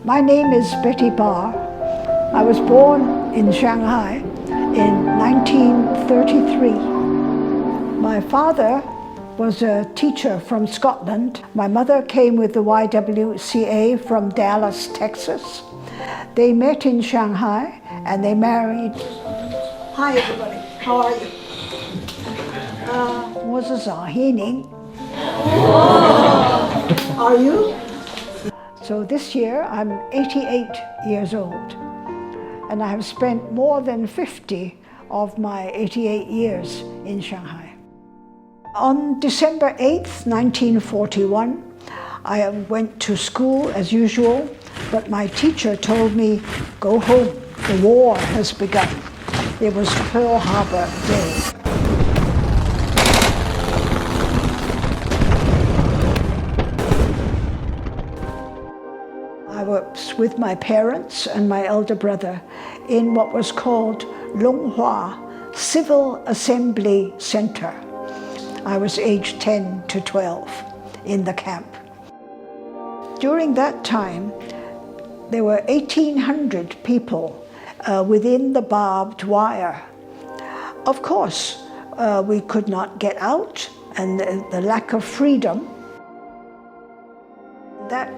My name is Betty Barr. I was born in Shanghai in 1933. My father was a teacher from Scotland. My mother came with the YWCA from Dallas, Texas. They met in Shanghai and they married. Hi everybody, how are you? 我是Shanghainese. Are you? So this year I'm 88 years old and I have spent more than 50 of my 88 years in Shanghai. On December 8th, 1941, I went to school as usual, but my teacher told me, go home, the war has begun. It was Pearl Harbor Day. I was with my parents and my elder brother in what was called Longhua Civil Assembly Center. I was aged 10 to 12 in the camp. During that time, there were 1,800 people within the barbed wire. Of course, we could not get out, and the lack of freedom. That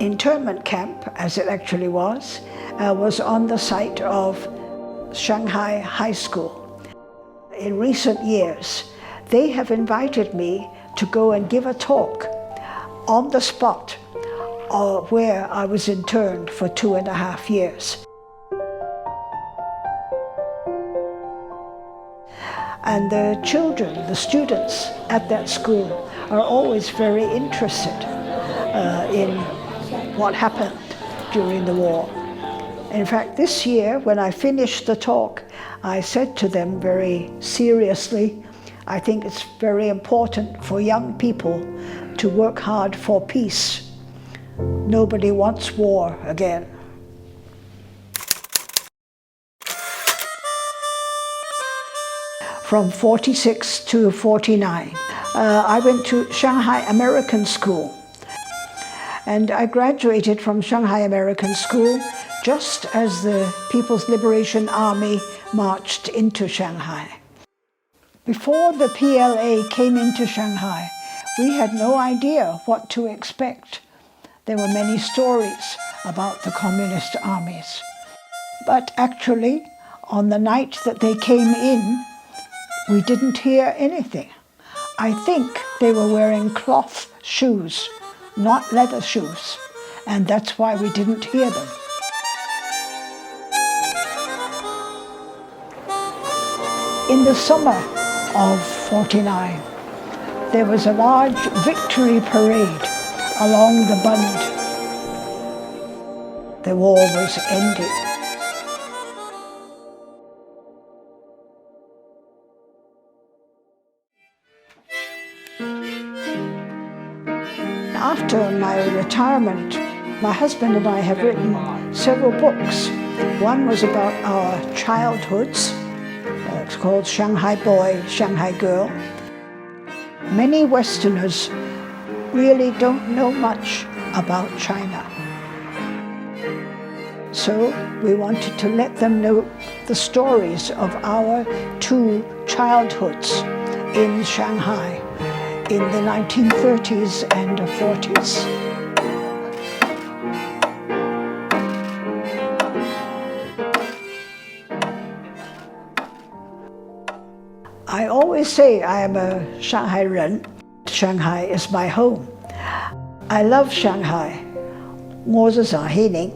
internment camp, as it actually was on the site of Shanghai High School. In recent years, they have invited me to go and give a talk on the spot where I was interned for 2.5 years. And the children, the students at that school are always very interested in what happened during the war. In fact, this year, when I finished the talk, I said to them very seriously, I think it's very important for young people to work hard for peace. Nobody wants war again. From 46 to 49, I went to Shanghai American School. And I graduated from Shanghai American School just as the People's Liberation Army marched into Shanghai. Before the PLA came into Shanghai, we had no idea what to expect. There were many stories about the communist armies. But actually, on the night that they came in, we didn't hear anything. I think they were wearing cloth shoes, not leather shoes, and that's why we didn't hear them. In the summer of 49, there was a large victory parade along the Bund. The war was ending. After my retirement, my husband and I have written several books. One was about our childhoods. It's called Shanghai Boy, Shanghai Girl. Many Westerners really don't know much about China. So we wanted to let them know the stories of our two childhoods in Shanghai in the 1930s and 40s. I always say I am a Shanghai Ren. Shanghai is my home. I love Shanghai. 我是Shanghainese.